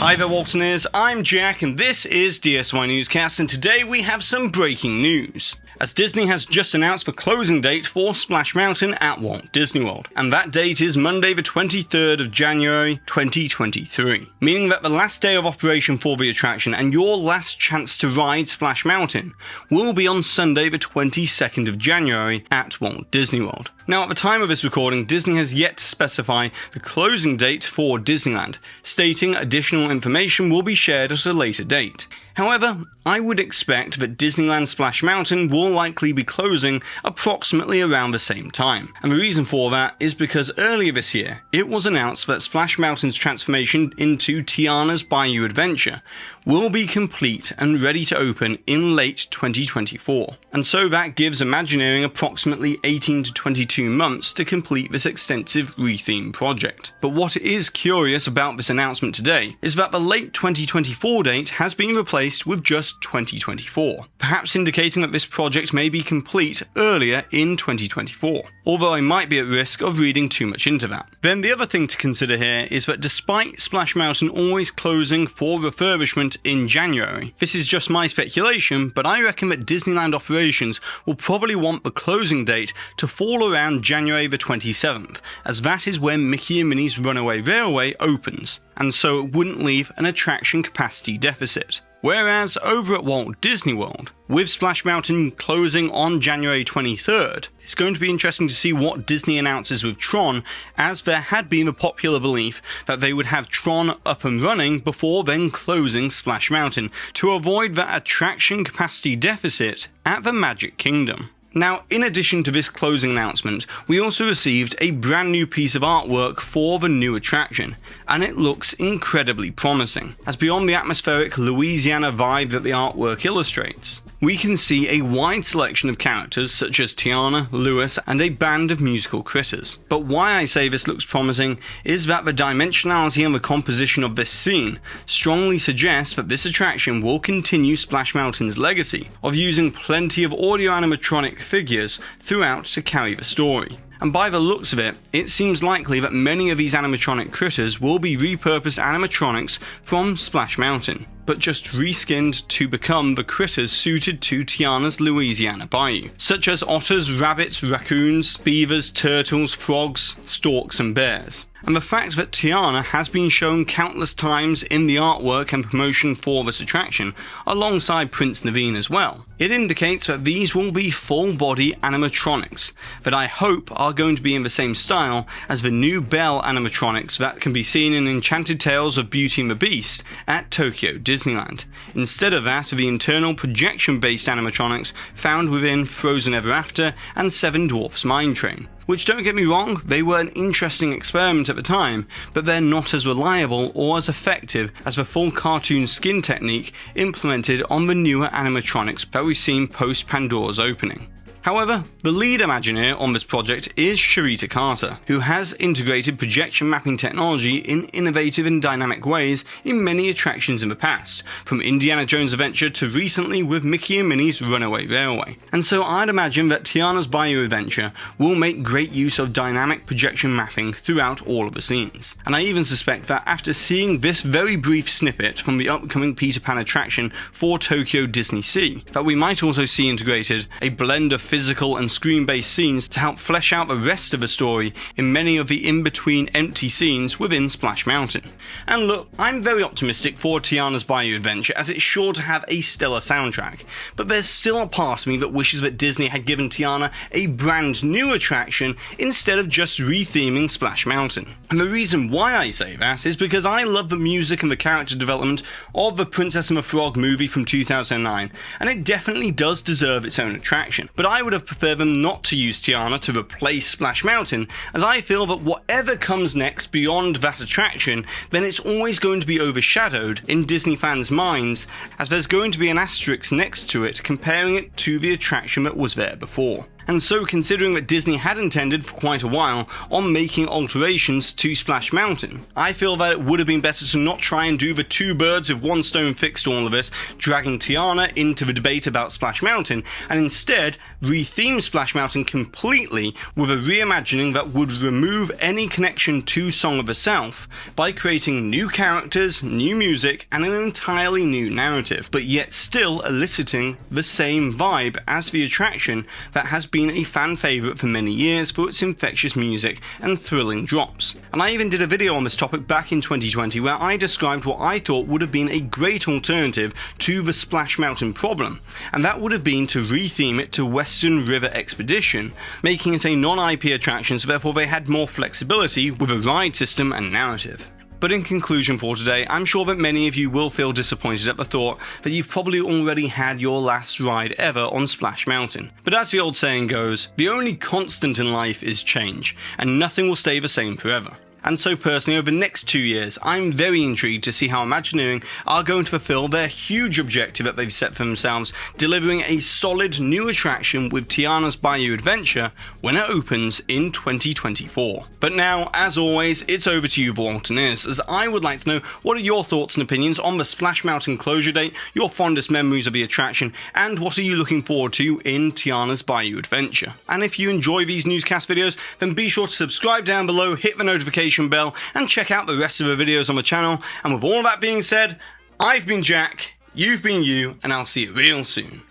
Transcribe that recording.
Hi there, Waltoneers. I'm Jack, and this is DSNY Newscast, and today we have some breaking news. As Disney has just announced the closing date for Splash Mountain at Walt Disney World, and that date is Monday the 23rd of January 2023, meaning that the last day of operation for the attraction and your last chance to ride Splash Mountain will be on Sunday the 22nd of January at Walt Disney World. Now, at the time of this recording, Disney has yet to specify the closing date for Disneyland, stating additional information will be shared at a later date. However, I would expect that Disneyland Splash Mountain will likely be closing approximately around the same time. And the reason for that is because earlier this year, it was announced that Splash Mountain's transformation into Tiana's Bayou adventure will be complete and ready to open in late 2024. And so that gives Imagineering approximately 18 to 22 months to complete this extensive retheme project. But what is curious about this announcement today is that the late 2024 date has been replaced with just 2024, perhaps indicating that this project may be complete earlier in 2024, although I might be at risk of reading too much into that. Then the other thing to consider here is that despite Splash Mountain always closing for refurbishment in January, this is just my speculation, but I reckon that Disneyland operations will probably want the closing date to fall around January the 27th, as that is when Mickey and Minnie's Runaway Railway opens, and so it wouldn't leave an attraction capacity deficit. Whereas over at Walt Disney World, with Splash Mountain closing on January 23rd, it's going to be interesting to see what Disney announces with TRON, as there had been a popular belief that they would have TRON up and running before then closing Splash Mountain to avoid that attraction capacity deficit at the Magic Kingdom. Now, in addition to this closing announcement, we also received a brand new piece of artwork for the new attraction, and it looks incredibly promising, as beyond the atmospheric Louisiana vibe that the artwork illustrates, we can see a wide selection of characters such as Tiana, Lewis, and a band of musical critters. But why I say this looks promising is that the dimensionality and the composition of this scene strongly suggests that this attraction will continue Splash Mountain's legacy of using plenty of audio animatronic figures throughout to carry the story. And by the looks of it, it seems likely that many of these animatronic critters will be repurposed animatronics from Splash Mountain, but just reskinned to become the critters suited to Tiana's Louisiana Bayou, such as otters, rabbits, raccoons, beavers, turtles, frogs, storks, and bears. And the fact that Tiana has been shown countless times in the artwork and promotion for this attraction, alongside Prince Naveen as well, it indicates that these will be full-body animatronics that I hope are going to be in the same style as the new Belle animatronics that can be seen in Enchanted Tales of Beauty and the Beast at Tokyo Disneyland, instead of that of the internal projection-based animatronics found within Frozen Ever After and Seven Dwarfs Mine Train. Which, don't get me wrong, they were an interesting experiment at the time, but they're not as reliable or as effective as the full cartoon skin technique implemented on the newer animatronics that we've seen post Pandora's opening. However, the lead Imagineer on this project is Sharita Carter, who has integrated projection mapping technology in innovative and dynamic ways in many attractions in the past, from Indiana Jones Adventure to recently with Mickey and Minnie's Runaway Railway. And so I'd imagine that Tiana's Bayou Adventure will make great use of dynamic projection mapping throughout all of the scenes. And I even suspect that after seeing this very brief snippet from the upcoming Peter Pan attraction for Tokyo Disney Sea, that we might also see integrated a blend of physical and screen-based scenes to help flesh out the rest of the story in many of the in-between empty scenes within Splash Mountain. And look, I'm very optimistic for Tiana's Bayou Adventure, as it's sure to have a stellar soundtrack, but there's still a part of me that wishes that Disney had given Tiana a brand new attraction instead of just retheming Splash Mountain. And the reason why I say that is because I love the music and the character development of the Princess and the Frog movie from 2009, and it definitely does deserve its own attraction, but I would have preferred them not to use Tiana to replace Splash Mountain, as I feel that whatever comes next beyond that attraction, then it's always going to be overshadowed in Disney fans' minds, as there's going to be an asterisk next to it comparing it to the attraction that was there before. And so, considering that Disney had intended for quite a while on making alterations to Splash Mountain, I feel that it would have been better to not try and do the two birds with one stone fix to all of this, dragging Tiana into the debate about Splash Mountain, and instead re-theme Splash Mountain completely with a reimagining that would remove any connection to Song of the South by creating new characters, new music, and an entirely new narrative, but yet still eliciting the same vibe as the attraction that has been a fan favourite for many years for its infectious music and thrilling drops. And I even did a video on this topic back in 2020 where I described what I thought would have been a great alternative to the Splash Mountain problem, and that would have been to re-theme it to Western River Expedition, making it a non-IP attraction so therefore they had more flexibility with a ride system and narrative. But in conclusion for today, I'm sure that many of you will feel disappointed at the thought that you've probably already had your last ride ever on Splash Mountain. But as the old saying goes, the only constant in life is change, and nothing will stay the same forever. And so personally, over the next 2 years, I'm very intrigued to see how Imagineering are going to fulfill their huge objective that they've set for themselves, delivering a solid new attraction with Tiana's Bayou Adventure when it opens in 2024. But now, as always, it's over to you Boltoneers, as I would like to know what are your thoughts and opinions on the Splash Mountain closure date, your fondest memories of the attraction, and what are you looking forward to in Tiana's Bayou Adventure. And if you enjoy these newscast videos, then be sure to subscribe down below, hit the notification bell, and check out the rest of the videos on the channel. And with all that being said, I've been Jack, you've been you, and I'll see you real soon.